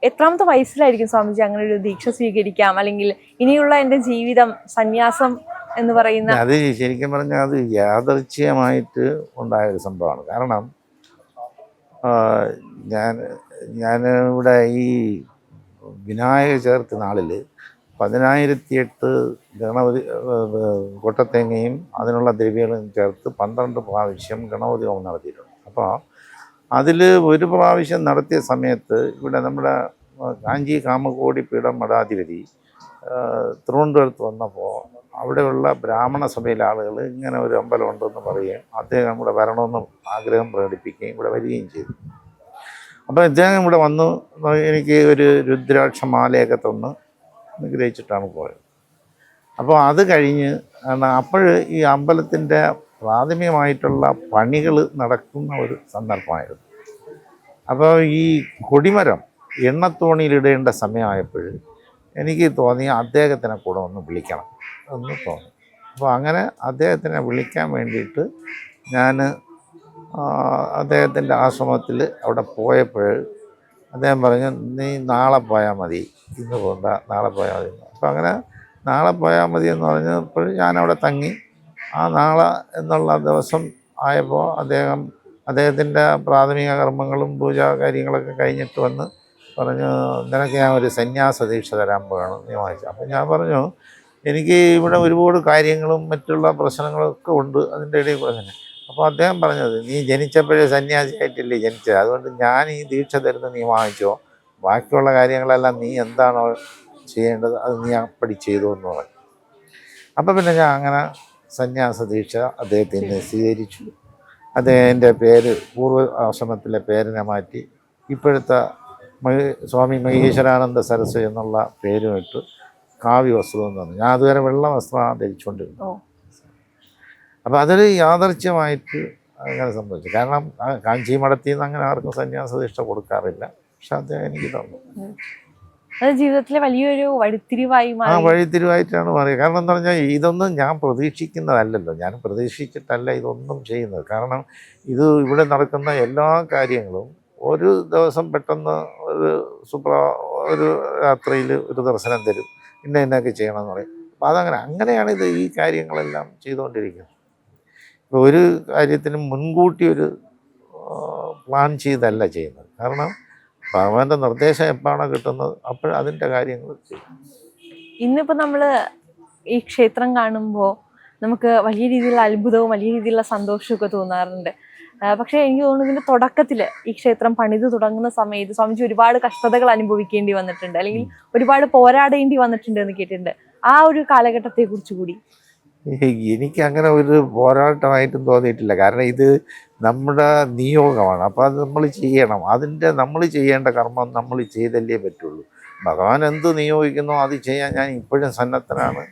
എത്രാമത്തെ വയസ്സിലായിരിക്കും സ്വാമിജി അങ്ങനെ ഒരു ദീക്ഷ സ്വീകരിക്കാം, അല്ലെങ്കിൽ ഇനിയുള്ള എൻ്റെ ജീവിതം സന്യാസം എന്ന് പറയുന്ന? അത് ശരിക്കും പറഞ്ഞാൽ അത് യാദൃച്ഛികമായിട്ട് ഉണ്ടായ ഒരു സംഭവമാണ്. കാരണം ഞാൻ ഇവിടെ ഈ വിനായക ചതുർത്ഥി നാളിൽ 1008 ഗണപതി കൊട്ടത്തേങ്ങയും അതിനുള്ള ദ്രവ്യങ്ങളും ചേർത്ത് 12 പ്രാവശ്യം ഗണപതി ഹോമം നടത്തിയിട്ടുണ്ട്. അപ്പോൾ അതിൽ ഒരു പ്രാവശ്യം നടത്തിയ സമയത്ത് ഇവിടെ നമ്മുടെ കാഞ്ചി കാമകോടി പീഠം മഠാധിപതി തിരുവനന്തപുരത്ത് വന്നപ്പോൾ അവിടെയുള്ള ബ്രാഹ്മണ സഭയിലെ ആളുകൾ ഇങ്ങനെ ഒരു അമ്പലം ഉണ്ടെന്ന് പറയുകയും അദ്ദേഹം ഇവിടെ വരണമെന്ന് ആഗ്രഹം പ്രകടിപ്പിക്കുകയും ഇവിടെ വരികയും ചെയ്തു. അപ്പോൾ അദ്ദേഹം ഇവിടെ വന്നു എനിക്ക് ഒരു രുദ്രാക്ഷമാലയൊക്കെ തന്ന് അനുഗ്രഹിച്ചിട്ടാണ് പോയത്. അപ്പോൾ അത് കഴിഞ്ഞ് അപ്പോൾ ഈ അമ്പലത്തിൻ്റെ പ്രാഥമികമായിട്ടുള്ള പണികൾ നടക്കുന്ന ഒരു സന്ദർഭമായിരുന്നു. അപ്പോൾ ഈ കൊടിമരം എണ്ണത്തോണിയിലിടേണ്ട സമയമായപ്പോൾ എനിക്ക് തോന്നി അദ്ദേഹത്തിനെ കൂടെ ഒന്ന് വിളിക്കണം എന്ന് തോന്നി. അപ്പോൾ അങ്ങനെ അദ്ദേഹത്തിനെ വിളിക്കാൻ വേണ്ടിയിട്ട് ഞാൻ അദ്ദേഹത്തിൻ്റെ ആശ്രമത്തിൽ അവിടെ പോയപ്പോൾ അദ്ദേഹം പറഞ്ഞു, നീ നാളെ പോയാൽ മതി, ഇന്ന് പോകണ്ട, നാളെ പോയാൽ മതി. അപ്പോൾ അങ്ങനെ നാളെ പോയാൽ മതി എന്ന് പറഞ്ഞപ്പോൾ ഞാനവിടെ തങ്ങി. ആ നാളെ എന്നുള്ള ദിവസം ആയപ്പോൾ അദ്ദേഹത്തിൻ്റെ പ്രാഥമിക കർമ്മങ്ങളും പൂജാ കാര്യങ്ങളൊക്കെ കഴിഞ്ഞിട്ട് വന്ന് പറഞ്ഞു, നിനക്ക് ഞാൻ ഒരു സന്യാസ ദീക്ഷ തരാൻ പോകണം, നീ വാങ്ങിച്ചു. അപ്പോൾ ഞാൻ പറഞ്ഞു, എനിക്ക് ഇവിടെ ഒരുപാട് കാര്യങ്ങളും മറ്റുള്ള പ്രശ്നങ്ങളൊക്കെ ഉണ്ട്, അതിൻ്റെ ഇടയിൽ കൂടെ തന്നെ. അപ്പോൾ അദ്ദേഹം പറഞ്ഞത്, നീ ജനിച്ചപ്പോഴേ സന്യാസിയായിട്ടില്ലേ ജനിച്ചത്, അതുകൊണ്ട് ഞാൻ ഈ ദീക്ഷ തരുന്നത് നീ വാങ്ങിച്ചോ, ബാക്കിയുള്ള കാര്യങ്ങളെല്ലാം നീ എന്താണോ ചെയ്യേണ്ടത് അത് നീ അപ്പടി ചെയ്തു എന്ന് പറഞ്ഞു. അപ്പോൾ പിന്നെ ഞാൻ അങ്ങനെ സന്യാസ ദീക്ഷ അദ്ദേഹത്തിന് സ്വീകരിച്ചു. അദ്ദേഹത്തിൻ്റെ പേര് പൂർവ്വ ആശ്രമത്തിലെ പേരിനെ മാറ്റി ഇപ്പോഴത്തെ സ്വാമി മഹേശ്വരാനന്ദ സരസ്വതി എന്നുള്ള പേരുമിട്ട് കാവ്യ വസ്ത്രം എന്ന് പറഞ്ഞു. ഞാൻ അതുവരെ വെള്ള വസ്ത്രമാണ് ധരിച്ചുകൊണ്ടിരുന്നത്. അപ്പോൾ അതൊരു യാദർച്ഛ്യമായിട്ട് അങ്ങനെ സംഭവിച്ചു. കാരണം കാഞ്ചി മഠത്തിൽ നിന്ന് അങ്ങനെ ആർക്കും സന്യാസ ദീക്ഷ കൊടുക്കാറില്ല. പക്ഷെ അദ്ദേഹം എനിക്ക് തന്നു. അത് ജീവിതത്തിലെ വലിയൊരു വഴിത്തിരിവായി വഴിത്തിരിവായിട്ടാണ് മാറിയത്. കാരണം എന്താ പറഞ്ഞാൽ ഇതൊന്നും ഞാൻ പ്രതീക്ഷിക്കുന്നതല്ലല്ലോ. ഞാൻ പ്രതീക്ഷിച്ചിട്ടല്ല ഇതൊന്നും ചെയ്യുന്നത്. കാരണം ഇത് ഇവിടെ നടക്കുന്ന എല്ലാ കാര്യങ്ങളും ഒരു ദിവസം പെട്ടെന്ന് ഒരു രാത്രിയിൽ ഒരു ദർശനം തരും, ഇന്നൊക്കെ ചെയ്യണമെന്ന് പറയും. അപ്പം അങ്ങനെയാണ് ഈ കാര്യങ്ങളെല്ലാം ചെയ്തുകൊണ്ടിരിക്കുന്നത്. ഇപ്പോൾ ഒരു കാര്യത്തിനും മുൻകൂട്ടി ഒരു പ്ലാൻ ചെയ്തല്ല ചെയ്യുന്നത്. കാരണം ഭഗവാന്റെ നിർദ്ദേശം എപ്പോഴാണോ കിട്ടുന്നത് അപ്പോൾ അതിൻ്റെ കാര്യങ്ങൾ ചെയ്യും. ഇന്നിപ്പോൾ നമ്മൾ ഈ ക്ഷേത്രം കാണുമ്പോൾ നമുക്ക് വലിയ രീതിയിലുള്ള അത്ഭുതവും വലിയ രീതിയിലുള്ള സന്തോഷമൊക്കെ തോന്നാറുണ്ട്. പക്ഷേ എനിക്ക് തോന്നുന്നു ഇതിൻ്റെ തുടക്കത്തിൽ ഈ ക്ഷേത്രം പണിത് തുടങ്ങുന്ന സമയത്ത് സ്വാമിജി ഒരുപാട് കഷ്ടതകൾ അനുഭവിക്കേണ്ടി വന്നിട്ടുണ്ട്, അല്ലെങ്കിൽ ഒരുപാട് പോരാടേണ്ടി വന്നിട്ടുണ്ട് എന്ന് കേട്ടിട്ടുണ്ട്. ആ ഒരു കാലഘട്ടത്തെ കുറിച്ച് കൂടി എനിക്ക് അങ്ങനെ ഒരു പോരാട്ടമായിട്ടും തോന്നിയിട്ടില്ല. കാരണം ഇത് നമ്മുടെ നിയോഗമാണ്. അപ്പോൾ അത് നമ്മൾ ചെയ്യണം. നമ്മൾ ചെയ്യേണ്ട കർമ്മം നമ്മൾ ചെയ്തല്ലേ പറ്റുള്ളൂ. ഭഗവാൻ എന്ത് നിയോഗിക്കുന്നോ അത് ചെയ്യാൻ ഞാൻ ഇപ്പോഴും സന്നദ്ധനാണ്.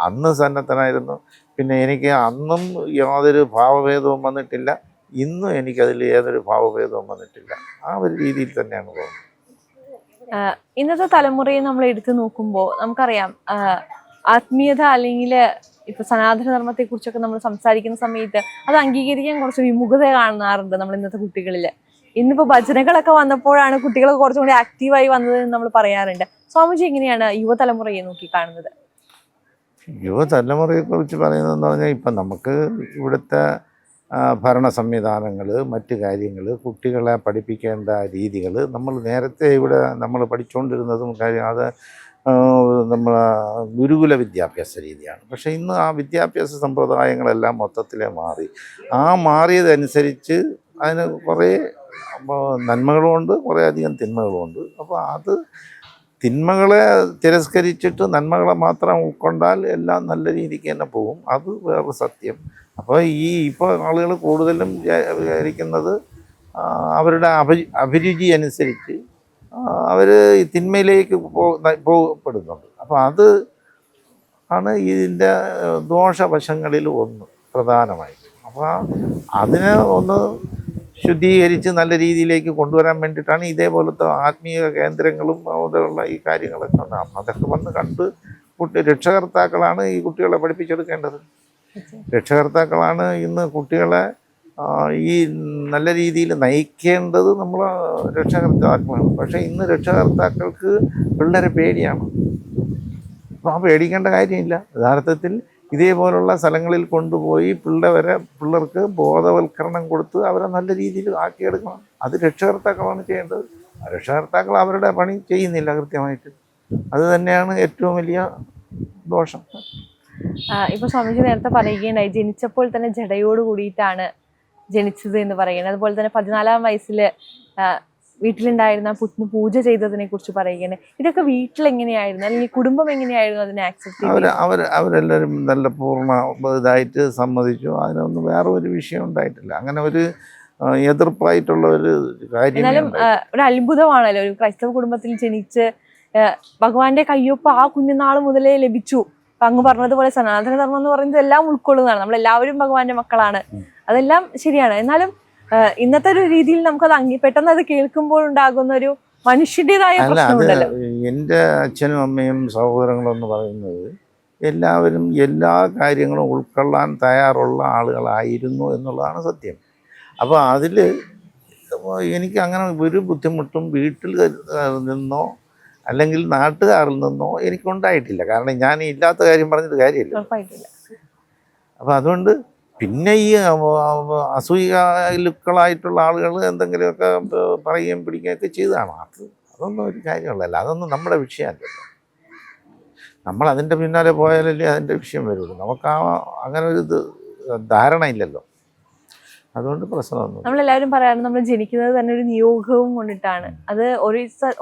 അന്ന് സന്നദ്ധനായിരുന്നു. പിന്നെ എനിക്ക് അന്നും യാതൊരു ഭാവഭേദവും വന്നിട്ടില്ല. ഇന്നും എനിക്കതിൽ ഏതൊരു ഭാവഭേദവും വന്നിട്ടില്ല. ആ ഒരു രീതിയിൽ തന്നെയാണ് പോകുന്നത്. ഇന്നത്തെ തലമുറയെ നമ്മൾ എടുത്തു നോക്കുമ്പോൾ നമുക്കറിയാം, ആത്മീയത അല്ലെങ്കിൽ ഇപ്പൊ സനാതന ധർമ്മത്തെ കുറിച്ചൊക്കെ നമ്മൾ സംസാരിക്കുന്ന സമയത്ത് അത് അംഗീകരിക്കാൻ കുറച്ച് വിമുഖത കാണാറുണ്ട് നമ്മൾ ഇന്നത്തെ കുട്ടികളിൽ. ഇന്നിപ്പോ ഭജനകളൊക്കെ വന്നപ്പോഴാണ് കുട്ടികൾ കുറച്ചും കൂടി ആക്റ്റീവായി വന്നത് എന്ന് നമ്മൾ പറയാറുണ്ട്. സ്വാമിജി എങ്ങനെയാണ് യുവതലമുറയെ നോക്കി കാണുന്നത്? യുവതലമുറയെ കുറിച്ച് പറയുന്നതെന്ന് പറഞ്ഞാൽ ഇപ്പം നമുക്ക് ഇവിടുത്തെ ഭരണ സംവിധാനങ്ങൾ, മറ്റു കാര്യങ്ങൾ, കുട്ടികളെ പഠിപ്പിക്കേണ്ട രീതികൾ നമ്മൾ നേരത്തെ ഇവിടെ നമ്മൾ പഠിച്ചുകൊണ്ടിരുന്നതും കാര്യം അത് നമ്മളെ ഗുരുകുല വിദ്യാഭ്യാസ രീതിയാണ്. പക്ഷേ ഇന്ന് ആ വിദ്യാഭ്യാസ സമ്പ്രദായങ്ങളെല്ലാം മൊത്തത്തിലേ മാറി. ആ മാറിയതനുസരിച്ച് അതിന് കുറേ നന്മകളുമുണ്ട്, കുറേ അധികം തിന്മകളുമുണ്ട്. അപ്പോൾ അത് തിന്മകളെ തിരസ്കരിച്ചിട്ട് നന്മകളെ മാത്രം ഉൾക്കൊണ്ടാൽ എല്ലാം നല്ല രീതിക്ക് തന്നെ പോകും. അത് വേറെ സത്യം. അപ്പോൾ ഇപ്പോൾ ആളുകൾ കൂടുതലും വിചാരിക്കുന്നത് അവരുടെ അഭിരുചി അനുസരിച്ച് അവർ തിന്മയിലേക്ക് പോകപ്പെടുന്നുണ്ട്. അപ്പോൾ അത് ആണ് ഇതിൻ്റെ ദോഷവശങ്ങളിൽ ഒന്ന് പ്രധാനമായിട്ട്. അപ്പോൾ അതിനെ ഒന്ന് ശുദ്ധീകരിച്ച് നല്ല രീതിയിലേക്ക് കൊണ്ടുവരാൻ വേണ്ടിയിട്ടാണ് ഇതേപോലത്തെ ആത്മീയ കേന്ദ്രങ്ങളും അതുപോലുള്ള ഈ കാര്യങ്ങളൊക്കെ ഉണ്ടാകും. അതൊക്കെ വന്ന് കണ്ട് രക്ഷകർത്താക്കളാണ് ഈ കുട്ടികളെ പഠിപ്പിച്ചെടുക്കേണ്ടത്. രക്ഷകർത്താക്കളാണ് ഇന്ന് കുട്ടികളെ ഈ നല്ല രീതിയിൽ നയിക്കേണ്ടത് നമ്മളെ രക്ഷകർത്താക്കളാണ്. പക്ഷേ ഇന്ന് രക്ഷകർത്താക്കൾക്ക് പിള്ളേരെ പേടിയാണ്. അപ്പോൾ ആ പേടിക്കേണ്ട കാര്യമില്ല. യഥാർത്ഥത്തിൽ ഇതേപോലുള്ള സ്ഥലങ്ങളിൽ കൊണ്ടുപോയി പിള്ളേർക്ക് ബോധവൽക്കരണം കൊടുത്ത് അവരെ നല്ല രീതിയിൽ ആക്കിയെടുക്കണം. അത് രക്ഷകർത്താക്കളാണ് ചെയ്യേണ്ടത്. രക്ഷകർത്താക്കൾ അവരുടെ പണി ചെയ്യുന്നില്ല കൃത്യമായിട്ട്. അത് തന്നെയാണ് ഏറ്റവും വലിയ ദോഷം. ഇപ്പൊ സ്വാമിജി നേരത്തെ പറയുകയുണ്ടായി, ജനിച്ചപ്പോൾ തന്നെ ജടയോട് കൂടിയിട്ടാണ് ജനിച്ചത് എന്ന് പറയുന്നത്. അതുപോലെ തന്നെ 14-ാം വയസ്സിൽ വീട്ടിലുണ്ടായിരുന്ന പുറ്റിന് പൂജ ചെയ്തതിനെ കുറിച്ച് പറയുകയാണ്. ഇതൊക്കെ വീട്ടിലെങ്ങനെയായിരുന്നു, അല്ലെങ്കിൽ കുടുംബം എങ്ങനെയായിരുന്നു അതിനെ ആക്സെപ്റ്റ് ചെയ്തത്? അവരെല്ലാവരും നല്ല പൂർണ്ണ ഇതായിട്ട് സമ്മതിച്ചു. അതിനൊന്നും വേറെ ഒരു വിഷയം ഉണ്ടായിട്ടില്ല. അങ്ങനെ ഒരു എതിർപ്പായിട്ടുള്ള ഒരു കാര്യം. എന്നാലും ഒരു അത്ഭുതമാണല്ലോ, ഒരു ക്രൈസ്തവ കുടുംബത്തിൽ ജനിച്ച് ഭഗവാന്റെ കയ്യൊപ്പ് ആ കുഞ്ഞുനാൾ മുതലേ ലഭിച്ചു. അങ്ങ് പറഞ്ഞതുപോലെ സനാതന ധർമ്മം എന്ന് പറയുന്നത് എല്ലാം ഉൾക്കൊള്ളുന്നതാണ്. നമ്മളെല്ലാവരും ഭഗവാന്റെ മക്കളാണ്, അതെല്ലാം ശരിയാണ്. എന്നാലും ഇന്നത്തെ ഒരു രീതിയിൽ നമുക്കത് പെട്ടെന്ന് അത് കേൾക്കുമ്പോൾ ഉണ്ടാകുന്ന ഒരു മനുഷ്യൻ്റെതായ പ്രശ്നമുണ്ടല്ലോ. എൻ്റെ അച്ഛനും അമ്മയും സഹോദരങ്ങളും എന്ന് പറയുന്നത് എല്ലാവരും എല്ലാ കാര്യങ്ങളും ഉൾക്കൊള്ളാൻ തയ്യാറുള്ള ആളുകളായിരുന്നു എന്നുള്ളതാണ് സത്യം. അപ്പോൾ അതിൽ എനിക്ക് അങ്ങനെ ഒരു ബുദ്ധിമുട്ടും വീട്ടിൽ നിന്നോ അല്ലെങ്കിൽ നാട്ടുകാരിൽ നിന്നോ എനിക്കുണ്ടായിട്ടില്ല. കാരണം ഞാൻ ഇല്ലാത്ത കാര്യം പറഞ്ഞിട്ട് കാര്യമില്ല. അപ്പോൾ അതുകൊണ്ട് പിന്നെ ഈ അസൂയലുക്കളായിട്ടുള്ള ആളുകൾ എന്തെങ്കിലുമൊക്കെ പറയുകയും പിടിക്കുകയൊക്കെ ചെയ്തതാണ്. അതൊന്നും ഒരു കാര്യമുള്ളതല്ല. അതൊന്നും നമ്മുടെ വിഷയമല്ലല്ലോ. നമ്മൾ അതിൻ്റെ പിന്നാലെ പോയാലല്ലേ അതിൻ്റെ വിഷയം വരുള്ളൂ. നമുക്ക് അങ്ങനെ ഒരു ധാരണ ഇല്ലല്ലോ. അതുകൊണ്ട് പ്രശ്നമൊന്നും. നമ്മളെല്ലാവരും പറയാറ് നമ്മൾ ജനിക്കുന്നത് തന്നെ ഒരു നിയോഗവും കൊണ്ടിട്ടാണ്. അത്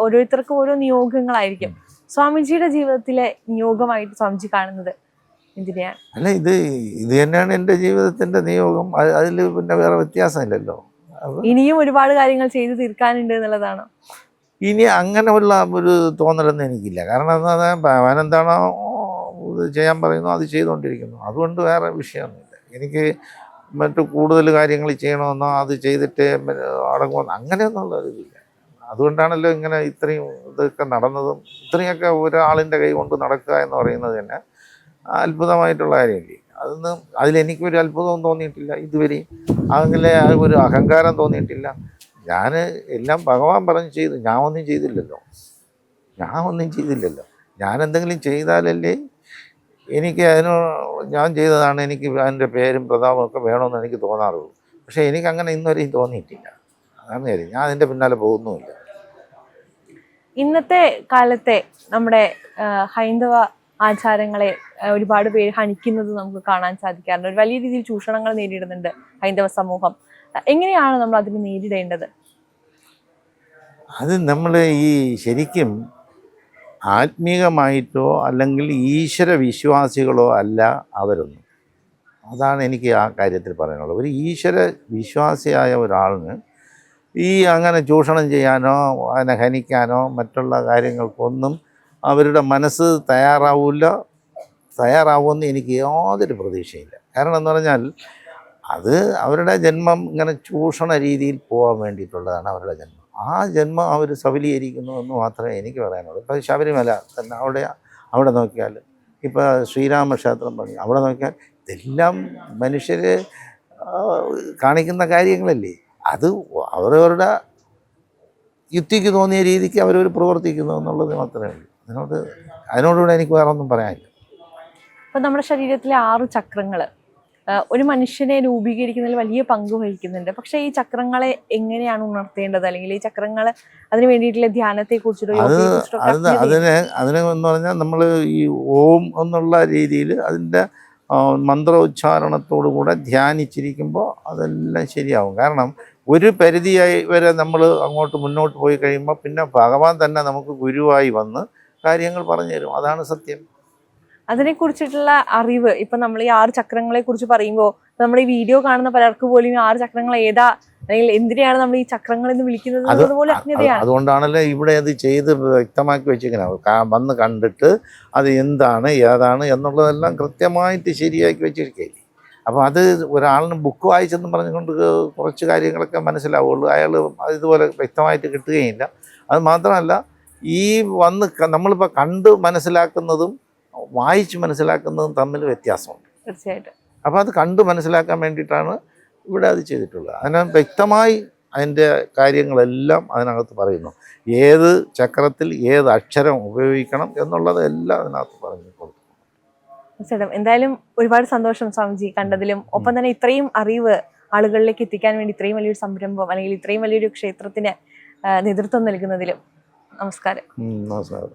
ഓരോരുത്തർക്കും ഓരോ നിയോഗങ്ങളായിരിക്കും. സ്വാമിജിയുടെ ജീവിതത്തിലെ നിയോഗമായിട്ട് സ്വാമിജി കാണുന്നത് എന്തിനെയാണ്? അല്ല, ഇത് തന്നെയാണ് എൻ്റെ ജീവിതത്തിൻ്റെ നിയോഗം. അതിൽ പിന്നെ വേറെ വ്യത്യാസമില്ലല്ലോ. അപ്പോൾ ഇനിയും ഒരുപാട് കാര്യങ്ങൾ ചെയ്തു തീർക്കാനുണ്ട് എന്നുള്ളതാണ്. ഇനി അങ്ങനെയുള്ള ഒരു തോന്നലൊന്നും എനിക്കില്ല. കാരണം ഭഗവാൻ എന്താണോ ഇത് ചെയ്യാൻ പറയുന്നു അത് ചെയ്തുകൊണ്ടിരിക്കുന്നു. അതുകൊണ്ട് വേറെ വിഷയമൊന്നുമില്ല. എനിക്ക് മറ്റു കൂടുതൽ കാര്യങ്ങൾ ചെയ്യണമെന്നോ അത് ചെയ്തിട്ട് അടങ്ങുമെന്നോ അങ്ങനെയൊന്നുള്ള ഇതില്ല. അതുകൊണ്ടാണല്ലോ ഇങ്ങനെ ഇത്രയും ഇതൊക്കെ നടന്നതും. ഇത്രയൊക്കെ ഒരാളിൻ്റെ കൈ കൊണ്ട് നടക്കുക എന്ന് പറയുന്നത് തന്നെ അത്ഭുതമായിട്ടുള്ള കാര്യമില്ലേ. അതിലെനിക്കൊരു അത്ഭുതവും തോന്നിയിട്ടില്ല ഇതുവരെ. അങ്ങനെ ഒരു അഹങ്കാരം തോന്നിയിട്ടില്ല. ഞാൻ എല്ലാം ഭഗവാൻ പറഞ്ഞ് ചെയ്തു. ഞാൻ ഒന്നും ചെയ്തില്ലല്ലോ. ഞാൻ എന്തെങ്കിലും ചെയ്താലല്ലേ എനിക്ക് ഞാൻ ചെയ്തതാണ് എനിക്ക് അതിൻ്റെ പേരും പ്രതാപവും ഒക്കെ വേണമെന്ന് എനിക്ക് തോന്നാറുള്ളൂ. പക്ഷേ എനിക്കങ്ങനെ ഇന്നുവരെയും തോന്നിയിട്ടില്ല. അതാണ് കാര്യം. ഞാൻ അതിൻ്റെ പിന്നാലെ പോകുന്നുമില്ല. ഇന്നത്തെ കാലത്തെ നമ്മുടെ ഹൈന്ദവ ആചാരങ്ങളെ ഒരുപാട് പേര് ഹനിക്കുന്നത് നമുക്ക് കാണാൻ സാധിക്കാറുണ്ട്. ഒരു വലിയ രീതിയിൽ ചൂഷണങ്ങൾ നേരിടുന്നുണ്ട് ഹൈന്ദവ സമൂഹം. എങ്ങനെയാണ് നമ്മൾ അതിനെ നേരിടേണ്ടത്? അത് നമ്മൾ ശരിക്കും ആത്മീകമായിട്ടോ അല്ലെങ്കിൽ ഈശ്വര വിശ്വാസികളോ അല്ല അവരൊന്നും. അതാണ് എനിക്ക് ആ കാര്യത്തിൽ പറയാനുള്ളത്. ഒരു ഈശ്വര വിശ്വാസിയായ ഒരാളിന് അങ്ങനെ ചൂഷണം ചെയ്യാനോ അതിനെ ഹനിക്കാനോ മറ്റുള്ള കാര്യങ്ങൾക്കൊന്നും അവരുടെ മനസ്സ് തയ്യാറാവുമെന്ന് എനിക്ക് യാതൊരു പ്രതീക്ഷയില്ല. കാരണം എന്ന് പറഞ്ഞാൽ അത് അവരുടെ ജന്മം ഇങ്ങനെ ചൂഷണ രീതിയിൽ പോകാൻ വേണ്ടിയിട്ടുള്ളതാണ് അവരുടെ ജന്മം. ആ ജന്മം അവർ സഫലീകരിക്കുന്നു എന്ന് മാത്രമേ എനിക്ക് പറയാനുള്ളൂ. ഇപ്പോൾ ശബരിമല തന്നെ അവിടെ നോക്കിയാൽ, ഇപ്പോൾ ശ്രീരാമക്ഷേത്രം പറഞ്ഞു അവിടെ നോക്കിയാൽ ഇതെല്ലാം മനുഷ്യർ കാണിക്കുന്ന കാര്യങ്ങളല്ലേ. അത് അവരവരുടെ യുക്തിക്ക് തോന്നിയ രീതിക്ക് അവരവർ പ്രവർത്തിക്കുന്നു എന്നുള്ളത് മാത്രമേ ഉള്ളൂ. അതിനോടുകൂടെ എനിക്ക് വേറെ ഒന്നും പറയാനില്ല. ഇപ്പം നമ്മുടെ ശരീരത്തിലെ 6 ചക്രങ്ങൾ ഒരു മനുഷ്യനെ രൂപീകരിക്കുന്നതിൽ വലിയ പങ്ക് വഹിക്കുന്നുണ്ട്. പക്ഷേ ഈ ചക്രങ്ങളെ എങ്ങനെയാണ് ഉണർത്തേണ്ടത്, അല്ലെങ്കിൽ ഈ ചക്രങ്ങൾ അതിന് വേണ്ടിയിട്ടുള്ള ധ്യാനത്തെ കുറിച്ചിട്ടോ അതിനെ എന്ന് പറഞ്ഞാൽ നമ്മൾ ഈ ഓം എന്നുള്ള രീതിയിൽ അതിൻ്റെ മന്ത്രോച്ചാരണത്തോടു കൂടെ ധ്യാനിച്ചിരിക്കുമ്പോൾ അതെല്ലാം ശരിയാവും. കാരണം ഒരു പരിധിയായി വരെ നമ്മൾ അങ്ങോട്ട് മുന്നോട്ട് പോയി കഴിയുമ്പോൾ പിന്നെ ഭഗവാൻ തന്നെ നമുക്ക് ഗുരുവായി വന്ന് കാര്യങ്ങൾ പറഞ്ഞു തരും. അതാണ് സത്യം. അതിനെക്കുറിച്ചിട്ടുള്ള അറിവ് ഇപ്പം നമ്മൾ ഈ 6 ചക്രങ്ങളെ കുറിച്ച് പറയുമ്പോൾ നമ്മൾ ഈ വീഡിയോ കാണുന്ന പലർക്ക് പോലും ഈ 6 ചക്രങ്ങൾ ഏതാ അല്ലെങ്കിൽ എന്തിനാണ് നമ്മൾ ഈ ചക്രങ്ങൾ എന്ന് വിളിക്കുന്നത് അതുപോലെ അജ്ഞതയാണ്. അതുകൊണ്ടാണല്ലോ ഇവിടെ അത് ചെയ്ത് വ്യക്തമാക്കി വെച്ചിരിക്കുന്നത്. വന്ന് കണ്ടിട്ട് അത് എന്താണ് ഏതാണ് എന്നുള്ളതെല്ലാം കൃത്യമായിട്ട് ശരിയാക്കി വെച്ചിരിക്കുകയില്ലേ. അപ്പോൾ അത് ഒരാളിന് ബുക്ക് വായിച്ചെന്ന് പറഞ്ഞുകൊണ്ട് കുറച്ച് കാര്യങ്ങളൊക്കെ മനസ്സിലാവുള്ളൂ. അയാൾ ഇതുപോലെ വ്യക്തമായിട്ട് കിട്ടുകയില്ല. അത് മാത്രമല്ല നമ്മളിപ്പോൾ കണ്ട് മനസ്സിലാക്കുന്നതും വായിച്ച് മനസ്സിലാക്കുന്നതും തമ്മിൽ വ്യത്യാസമുണ്ട്. തീർച്ചയായിട്ടും. അപ്പോൾ അത് കണ്ട് മനസ്സിലാക്കാൻ വേണ്ടിയിട്ടാണ് ഇവിടെ അത് ചെയ്തിട്ടുള്ളത്. അതിന് വ്യക്തമായി അതിൻ്റെ കാര്യങ്ങളെല്ലാം അതിനകത്ത് പറയുന്നു. ഏത് ചക്രത്തിൽ ഏത് അക്ഷരം ഉപയോഗിക്കണം എന്നുള്ളത് എല്ലാം അതിനകത്ത് പറഞ്ഞു കൊടുക്കും. തീർച്ചയായിട്ടും. എന്തായാലും ഒരുപാട് സന്തോഷം സ്വാമിജി കണ്ടതിലും, ഒപ്പം തന്നെ ഇത്രയും അറിവ് ആളുകളിലേക്ക് എത്തിക്കാൻ വേണ്ടി ഇത്രയും വലിയൊരു സംരംഭം അല്ലെങ്കിൽ ഇത്രയും വലിയൊരു ക്ഷേത്രത്തിന് നേതൃത്വം നൽകുന്നതിലും. നമസ്കാരം. നമസ്കാരം.